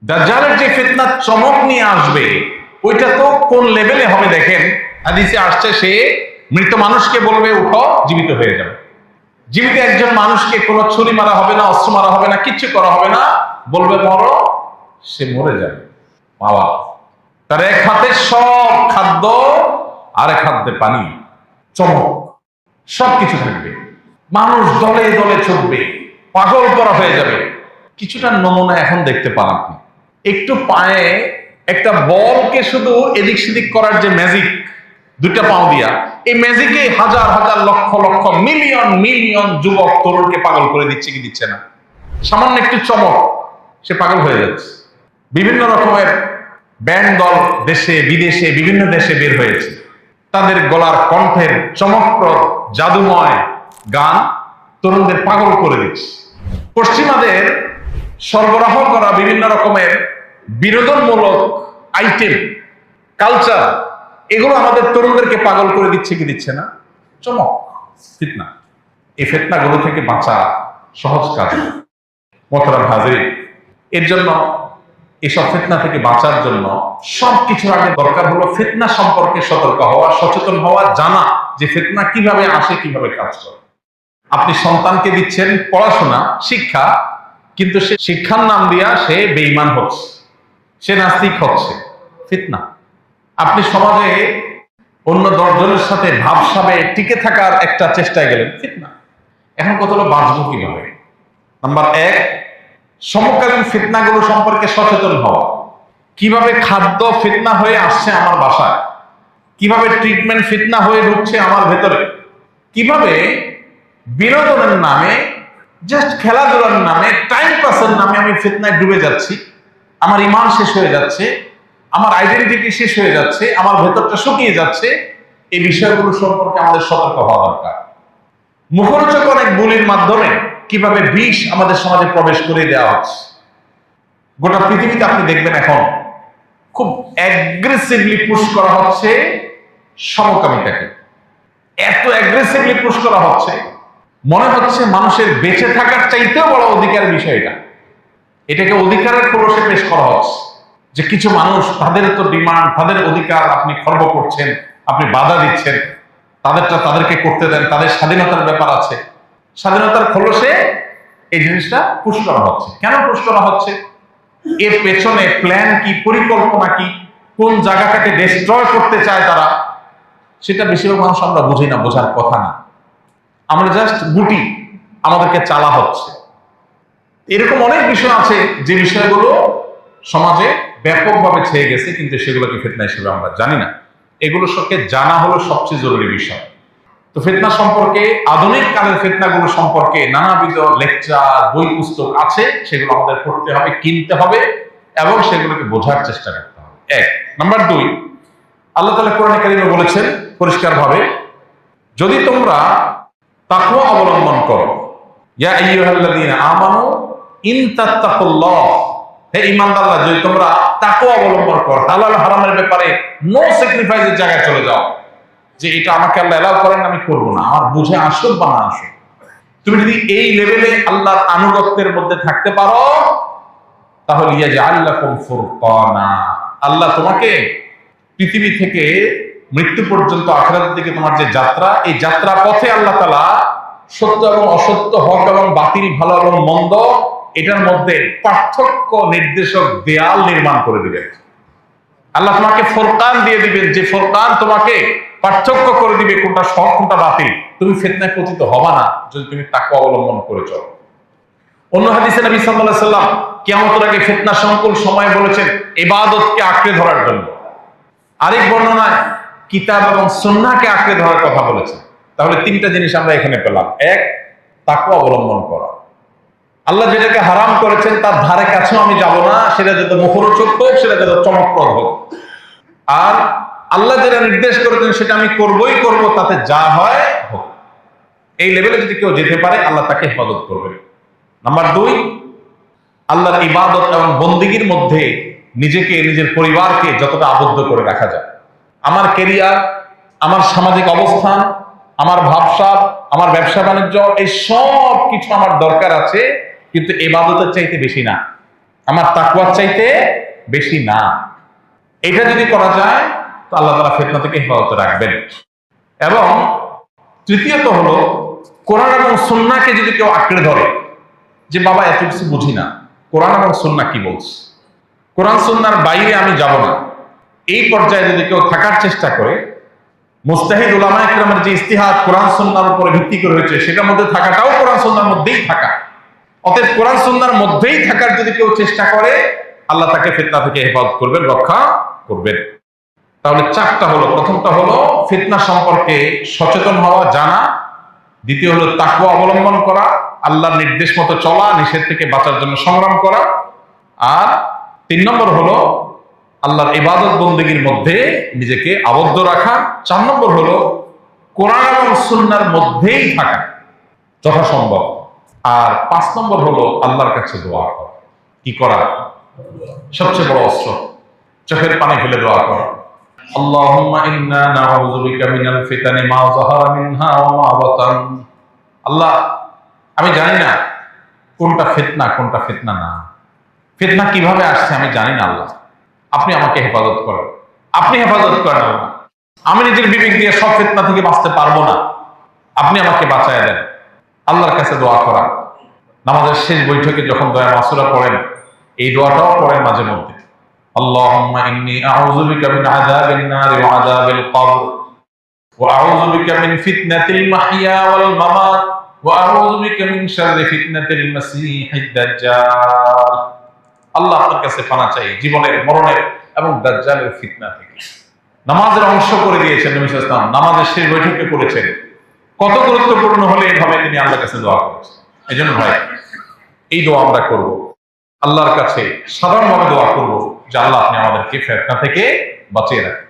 দাজ্জালের যে ফিতনার চমক নিয়ে আসবে ওইটা তো কোন লেভেলে হবে দেখেন। হাদিসে আসছে সে মৃত মানুষকে বলবে উঠো, জীবিত হয়ে যাবে। জীবিত একজন মানুষকে কোনো ছুরি মারা হবে না, অস্ত্র মারা হবে না, কিচ্ছু করা হবে না, বলবে মরো, সে মরে যাবে। বাবা, তার এক হাতে সব খাদ্য আর এক হাতে পানি, চমক, সবকিছু থাকবে। মানুষ দলে দলে ছুটবে, পাগল করা হয়ে যাবে। কিছুটা নমুনা এখন দেখতে পান আপনি। একটু পায়ে একটা বলকে শুধু এদিক সেদিক করার যে ম্যাজিক, দুইটা পাও দিয়া, এই ম্যাজিকে হাজার হাজার লক্ষ লক্ষ মিলিয়ন মিলিয়ন যুবক তরুণকে পাগল করে দিচ্ছে কি দিচ্ছে না? সামান্য একটু চমক, সে পাগল হয়ে যাচ্ছে। বিভিন্ন রকমের ব্যান্ড দল দেশে বিদেশে বিভিন্ন দেশে বের হয়েছে। তাদের গলার কণ্ঠের চমকপ্রদ জাদুময় গান তরুণদের পাগল করে দিচ্ছে। পশ্চিমাদের সরবরাহ করা বিভিন্ন রকমের বিনোদনমূলক আইটেম, কালচার, এগুলো আমাদের তরুণদেরকে পাগল করে দিচ্ছে কি দিচ্ছে না? চমক, ফিতনা। এই ফিতনাগুলো থেকে বাঁচা সহজ কাজ না। মোহতারাম হাজিরিন, এর জন্য এসব ফিতনা থেকে বাঁচার জন্য সবকিছুর আগে দরকার হলো ফিতনা সম্পর্কে সতর্ক হওয়া, সচেতন হওয়া, জানা যে ফিতনা কিভাবে আসে, কিভাবে কাজ করে। আপনি সন্তানকে দিচ্ছেন পড়াশোনা, শিক্ষা, কিন্তু সে শিক্ষার নাম দিয়া সে বেঈমান হচ্ছে, সে নাস্তিক হচ্ছে, ফিতনা। আপনি সমাজে অন্য 10 জনের সাথে ভাবসাবে টিকে থাকার একটা চেষ্টায় গেলেন, ফিতনা। এখন কত হলো বাঁচবো কিভাবে? নাম্বার 1, সমকালীন ফিতনাগুলো সম্পর্কে সচেতন হওয়া। কিভাবে খাদ্য ফিতনা হয়ে আসছে আমার বাসায়, কিভাবে ট্রিটমেন্ট ফিতনা হয়ে ঢুকছে আমার ভেতরে, কিভাবে বিনোদনের নামে, জাস্ট খেলাধুলার নামে, টাইম পাসের নামে আমি ফিতনায় ডুবে যাচ্ছি, আমার ঈমান শেষ হয়ে যাচ্ছে, আমার আইডেন্টিটি শেষ হয়ে যাচ্ছে, আমার ভেতরটা শুকিয়ে যাচ্ছে। এই বিষয়গুলো সম্পর্কে আমাদের সতর্ক হওয়া দরকার। মুখরোচক অনেক বলির মাধ্যমে কিভাবে বিষ আমাদের সমাজে প্রবেশ করে দেওয়া হচ্ছে। গোটা পৃথিবীতে আপনি দেখবেন এখন খুব অ্যাগ্রেসিভলি পুশ করা হচ্ছে সমকামিতাকে। এত অ্যাগ্রেসিভলি পুশ করা হচ্ছে, মনে হচ্ছে মানুষের বেঁচে থাকার চাইতেও বড় অধিকার বিষয় এটা। এটাকে অধিকারের খোলসে পেশ করা হচ্ছে যে কিছু মানুষ, তাদের তো ডিমান্ড, তাদের অধিকার আপনি খর্ব করছেন, আপনি বাধা দিচ্ছেন, তাদেরটা তাদেরকে করতে দেন, তাদের স্বাধীনতার ব্যাপার আছে। স্বাধীনতার খোলসে এই জিনিসটা পুশ করা হচ্ছে। কেন পুশ করা হচ্ছে? এর পেছনে প্ল্যান কি, পরিকল্পনা কি, কোন জায়গাটাকে ডিস্ট্রয় করতে চায় তারা, সেটা বেশিরভাগ মানুষ আমরা বুঝি না, বোঝার কথা না। আমরা জাস্ট গুটি, আমাদেরকে চালা হচ্ছে। এরকম অনেক বিষয় আছে যে বিষয়গুলো সমাজে ব্যাপকভাবে ছেয়ে গেছে, কিন্তু সেগুলোকে ফিতনা হিসেবে আমরা জানি না। এগুলো সবকে জানা হলো সবচেয়ে জরুরি বিষয়। তো ফিতনা সম্পর্কে, আধুনিক কালের ফিতনাগুলো সম্পর্কে নানাবিধ লেকচার, বই পুস্তক আছে, সেগুলো আমাদের পড়তে হবে, কিনতে হবে এবং সেগুলোকে বোঝার চেষ্টা করতে হবে। 1 নাম্বার 2, আল্লাহ তাআলা কোরআনে কারিমে বলেছেন পরিষ্কারভাবে, যদি তোমরা তাকওয়া অবলম্বন করো, ইয়া আইয়ুহাল্লাযীনা আমানু ইন তাত্তাকুল্লাহ, হে ঈমানদাররা, যদি তোমরা তাকওয়া অবলম্বন করো, হালাল হারামের ব্যাপারে নো স্যাক্রিফাইসের জায়গায় চলে যাও, যে এটা আমাকে আল্লাহ এলাও করেন, আমি করবো না, আমার বুঝে আসুক বা না আসুক। তুমি যদি এই লেভেলে আল্লাহর আনুগত্যের মধ্যে থাকতে পারো, তাহলে ইয়াজআল লাকুম ফুরকানা, আল্লাহ তোমাকে পৃথিবী থেকে মৃত্যু পর্যন্ত আখিরাতের দিকে তোমার যে যাত্রা, এই যাত্রা পথে আল্লাহ তাআলা সত্য এবং অসত্য, হক এবং বাতিল, ভালো এবং মন্দ, এটার মধ্যে পার্থক্য নির্দেশক দেয়াল নির্মাণ করে দিবেন। আল্লাহ তোমাকে ফুরকান দিয়ে দিবেন, যে ফুরকান তোমাকে পার্থক্য করে দিবে কোনটা সৎ কোনটা বাতিল। তুমি ফিতনায় পতিত হবা না যদি তুমি তাকওয়া অবলম্বন করে চলো। অন্য হাদিসে নবী সাল্লাল্লাহু আলাইহি ওয়াসাল্লাম কিয়ামতের আগে ফিতনা সংকুল সময় বলেছেন ইবাদতকে আঁকড়ে ধরার জন্য। আরেক বর্ণনায় কিতাব এবং সুন্নাহকে আঁকড়ে ধরার কথা বলেছেন। তাহলে 3টা জিনিস আমরা এখানে পেলাম। 1, তাকওয়া অবলম্বন করা। আল্লাহ যেটাকে হারাম করেছেন তার ধারে কাছেও আমি যাব না, সেটা যত মুখরোচক হোক, সেটা যত চমকপ্রদ হোক। আর আল্লাহ যেটা নির্দেশ করেছেন সেটা আমি করবই করব, তাতে যা হয় হোক। এই লেভেলে যদি কেউ যেতে পারে, আল্লাহ তাকে হেফাজত করবে। নাম্বার 2, আল্লাহর ইবাদত এবং বন্দেগীর মধ্যে নিজেকে, নিজের পরিবারকে যতটা আবদ্ধ করে রাখা যায়। আমার ক্যারিয়ার, আমার সামাজিক অবস্থান, আমার ভাবসাব, আমার ব্যবসা বাণিজ্য, এই সব কিছু আমার দরকার আছে, কিন্তু ইবাদতের চাইতে বেশি না। আমার তাকওয়ার চাইতে বেশি না। এটা যদি করা যায় তো আল্লাহ তাআলা ফিতনা থেকে হেফাজত রাখবেন। এবং তৃতীয়ত হলো, কোরআন এবং সুন্নাহকে যদি কেউ আঁকড়ে ধরে যে বাবা এত কিছু বুঝি না, কোরআন এবং সুন্নাহ কি বলছে, কোরআন সুন্নাহর বাইরে আমি যাব না, এই পর্যায়ে যদি কেউ থাকার চেষ্টা করে, মুস্তাহিদ উলামায়ে কেরামের যে ইজতিহাদ কোরআন সুন্নাহর উপরে ভিত্তি করে হয়েছে সেটার মধ্যে থাকাটাও কোরআন সুন্নাহর মধ্যেই থাকা, অতএব কোরআন সুন্নাহর মধ্যেই থাকার যদি কেউ চেষ্টা করে আল্লাহ তাকে ফিতনা থেকে হেফাজত করবেন, রক্ষা করবেন। তাহলে চারটা হলো, প্রথমটা হলো ফিতনা সম্পর্কে সচেতন হওয়া, জানা। দ্বিতীয় হলো তাকওয়া অবলম্বন করা, আল্লাহর নির্দেশ মতো চলা, নিষেধ থেকে বাঁচার জন্য সংগ্রাম করা। আর 3 নম্বর হলো আল্লাহর ইবাদত বন্দেগীর মধ্যে নিজেকে আবদ্ধ রাখা। 4 নম্বর হলো কোরআন এবং সুন্নাহর মধ্যেই থাকা যথাসম্ভব। আর 5 নম্বর হলো আল্লাহর কাছে দোয়া করা। কি করা? সবচেয়ে বড় অস্ত্র, চোখের পানি ফেলে দোয়া করা। আল্লাহুম্মা ইন্না নাউযু বিকা মিনাল ফিতানি মা যাহারা মিনহা ওয়া মা বাতান। আল্লাহ, আমি জানি না কোনটা ফিতনা কোনটা ফিতনা না, ফিতনা কিভাবে আসছে আমি জানি না। আল্লাহ, আপনি আমাকে হেফাজত করেন, আপনি হেফাজত করেন আল্লাহ। আমি নিজের বিবেক দিয়ে সব ফিতনা থেকে বাঁচতে পারবো না, আপনি আমাকে বাঁচায় দেন। আল্লাহর কাছে দোয়া করা। নামাজের শেষ বৈঠকে যখন দোয়া মাসুরা পড়েন, এই দোয়াটাও পড়েন মাঝে মধ্যে। আল্লাহুম্মা ইন্নী আউযু বিকা মিন আযাবিন নার ওয়া আযাবিল কবর ওয়া আউযু বিকা মিন ফিতনাতিল মাহইয়া ওয়াল মামাত ওয়া আউযু বিকা মিন শাররি ফিতনাতিল মাসীহিদ দাজ্জাল। আল্লাহ, আপনার কাছে পানা চাই জীবনের, মরণের এবং দাজ্জালের ফিতনা থেকে। নামাজের অংশ করে দিয়েছেন নবী সাল্লাল্লাহু আলাইহি ওয়াসাল্লাম, নামাজের শেষ বৈঠকে করেছেন। কত গুরুত্বপূর্ণ হলে এইভাবে তিনি আল্লাহর কাছে দোয়া করেছেন। এই জন্য ভাই, এই দোয়া আমরা করব, আল্লাহর কাছে সাধারণভাবে দোয়া করব যে আল্লাহ আপনি আমাদেরকে ফিতনা থেকে বাঁচিয়ে রাখেন।